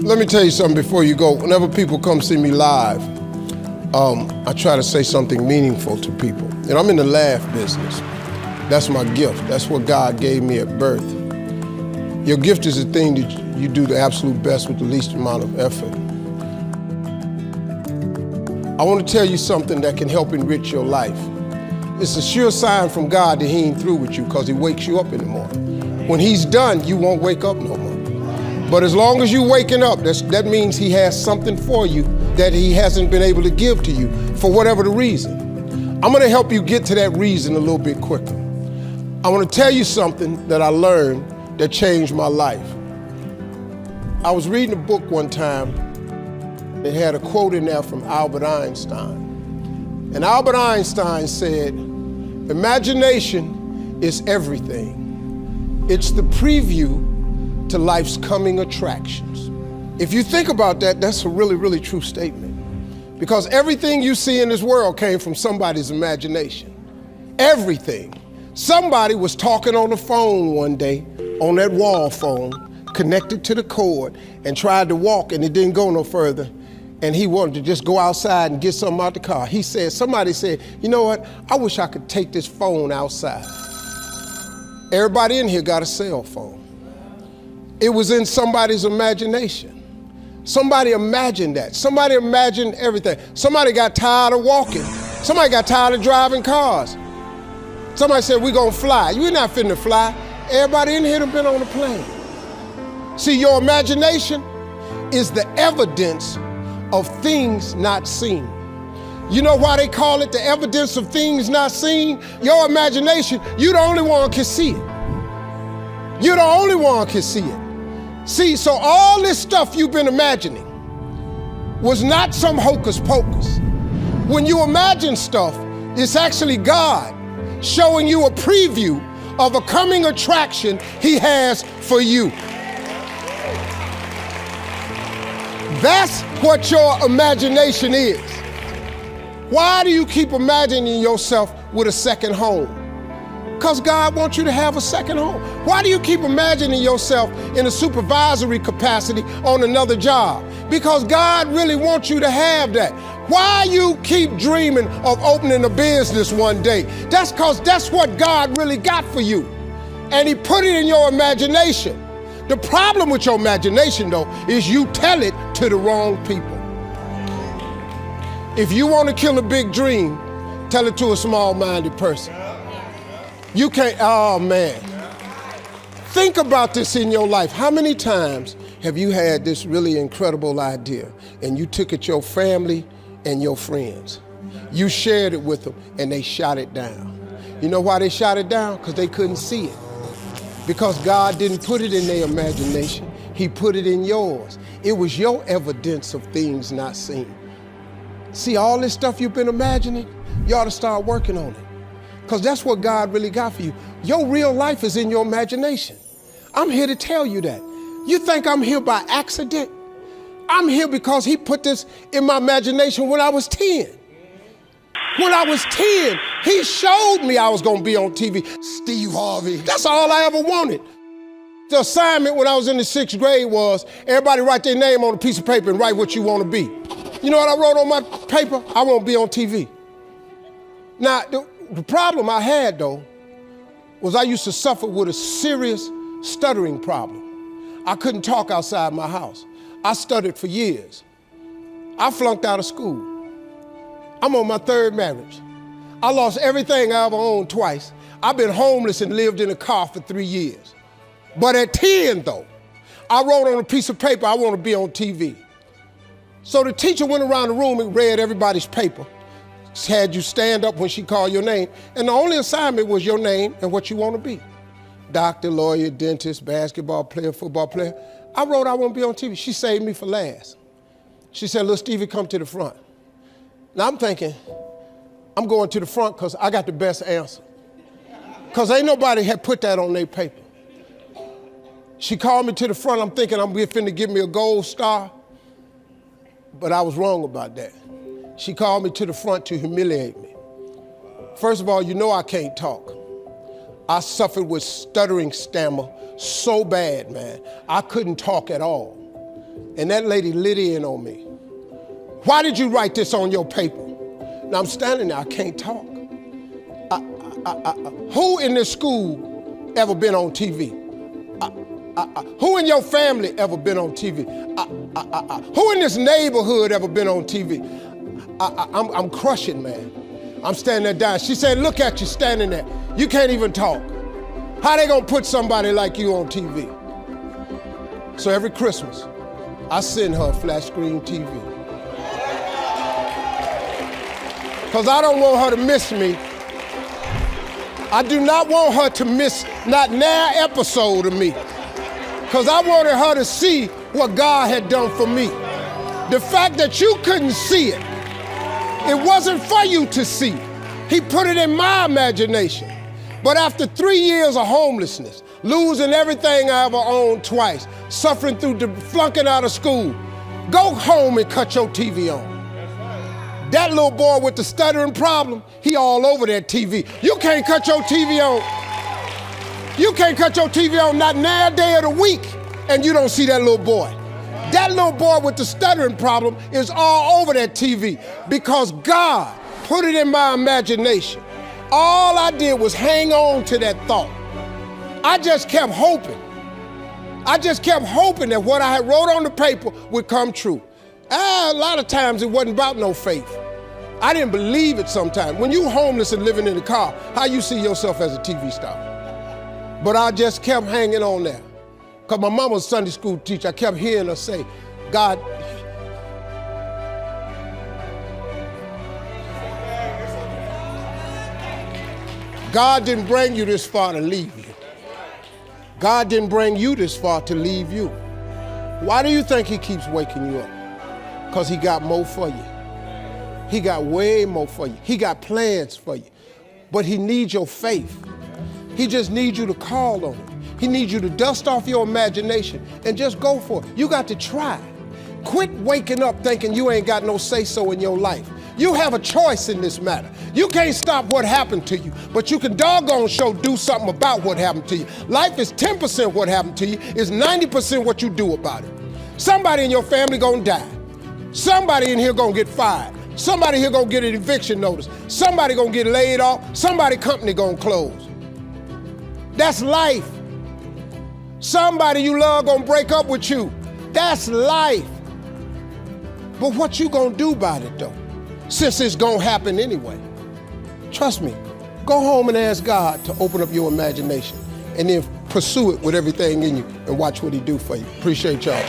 Let me tell you something before you go. Whenever people come see me live, I try to say something meaningful to people. And I'm in the laugh business. That's my gift. That's what God gave me at birth. Your gift is the thing that you do the absolute best with the least amount of effort. I want to tell you something that can help enrich your life. It's a sure sign from God that he ain't through with you because he wakes you up in the morning. When he's done, you won't wake up no more. But as long as you're waking up, that means he has something for you that he hasn't been able to give to you for whatever the reason. I'm going to help you get to that reason a little bit quicker. I want to tell you something that I learned that changed my life. I was reading a book one time. It had a quote in there from Albert Einstein. And Albert Einstein said, "Imagination is everything. It's the preview to life's coming attractions." If you think about that, that's a really, really true statement. Because everything you see in this world came from somebody's imagination. Everything. Somebody was talking on the phone one day, on that wall phone, connected to the cord, and tried to walk, and it didn't go no further. And he wanted to just go outside and get something out the car. Somebody said, "You know what? I wish I could take this phone outside." Everybody in here got a cell phone. It was in somebody's imagination. Somebody imagined that. Somebody imagined everything. Somebody got tired of walking. Somebody got tired of driving cars. Somebody said, "We're gonna fly." You're not finna fly. Everybody in here done been on a plane. See, your imagination is the evidence of things not seen. You know why they call it the evidence of things not seen? Your imagination, you the only one can see it. You're the only one can see it. See, so all this stuff you've been imagining was not some hocus pocus. When you imagine stuff, it's actually God showing you a preview of a coming attraction he has for you. That's what your imagination is. Why do you keep imagining yourself with a second home? Because God wants you to have a second home. Why do you keep imagining yourself in a supervisory capacity on another job? Because God really wants you to have that. Why you keep dreaming of opening a business one day? That's because that's what God really got for you. And he put it in your imagination. The problem with your imagination, though, is you tell it to the wrong people. If you want to kill a big dream, tell it to a small-minded person. You can't, oh man. Think about this in your life. How many times have you had this really incredible idea and you took it to your family and your friends? You shared it with them and they shot it down. You know why they shot it down? Because they couldn't see it. Because God didn't put it in their imagination. He put it in yours. It was your evidence of things not seen. See, all this stuff you've been imagining, you ought to start working on it. Because that's what God really got for you. Your real life is in your imagination. I'm here to tell you that. You think I'm here by accident? I'm here because he put this in my imagination when I was 10. When I was 10, he showed me I was going to be on TV. Steve Harvey. That's all I ever wanted. The assignment when I was in the 6th grade was everybody write their name on a piece of paper and write what you want to be. You know what I wrote on my paper? I want to be on TV. Now, the problem I had, though, was I used to suffer with a serious stuttering problem. I couldn't talk outside my house. I stuttered for years. I flunked out of school. I'm on my 3rd marriage. I lost everything I ever owned twice. I've been homeless and lived in a car for 3 years. But at 10, though, I wrote on a piece of paper, I want to be on TV. So the teacher went around the room and read everybody's paper. Had you stand up when she called your name, and the only assignment was your name and what you want to be. Doctor, lawyer, dentist, basketball player, football player. I wrote I want to be on TV. She saved me for last. She said, "Little Stevie, come to the front." Now I'm thinking, I'm going to the front because I got the best answer. Because ain't nobody had put that on their paper. She called me to the front. I'm thinking I'm finna give me a gold star. But I was wrong about that. She called me to the front to humiliate me. First of all, you know I can't talk. I suffered with stuttering stammer so bad, man. I couldn't talk at all. And that lady lit in on me. Why did you write this on your paper? Now I'm standing there, I can't talk. Who in this school ever been on TV? Who in your family ever been on TV? Who in this neighborhood ever been on TV? I'm crushing, man. I'm standing there dying. She said, look at you standing there. You can't even talk. How they gonna put somebody like you on TV? So every Christmas, I send her a flat screen TV. Because I don't want her to miss me. I do not want her to miss not now episode of me. Because I wanted her to see what God had done for me. The fact that you couldn't see it, it wasn't for you to see. He put it in my imagination. But after 3 years of homelessness, losing everything I ever owned twice, suffering through flunking out of school, go home and cut your TV on. That little boy with the stuttering problem, he all over that TV. You can't cut your TV on. You can't cut your TV on not now day of the week and you don't see that little boy. That little boy with the stuttering problem is all over that TV because God put it in my imagination. All I did was hang on to that thought. I just kept hoping. I just kept hoping that what I had wrote on the paper would come true. A lot of times it wasn't about no faith. I didn't believe it sometimes. When you homeless and living in a car, how you see yourself as a TV star? But I just kept hanging on there. Because my mama was a Sunday school teacher. I kept hearing her say, God, God didn't bring you this far to leave you. God didn't bring you this far to leave you. Why do you think he keeps waking you up? Because he got more for you. He got way more for you. He got plans for you. But he needs your faith. He just needs you to call on him. He needs you to dust off your imagination and just go for it. You got to try. Quit waking up thinking you ain't got no say-so in your life. You have a choice in this matter. You can't stop what happened to you, but you can doggone sure do something about what happened to you. Life is 10% what happened to you, it's 90% what you do about it. Somebody in your family gonna die. Somebody in here gonna get fired. Somebody here gonna get an eviction notice. Somebody gonna get laid off. Somebody company gonna close. That's life. Somebody you love gonna break up with you. That's life. But what you gonna do about it though? Since it's gonna happen anyway. Trust me, go home and ask God to open up your imagination and then pursue it with everything in you and watch what he do for you. Appreciate y'all.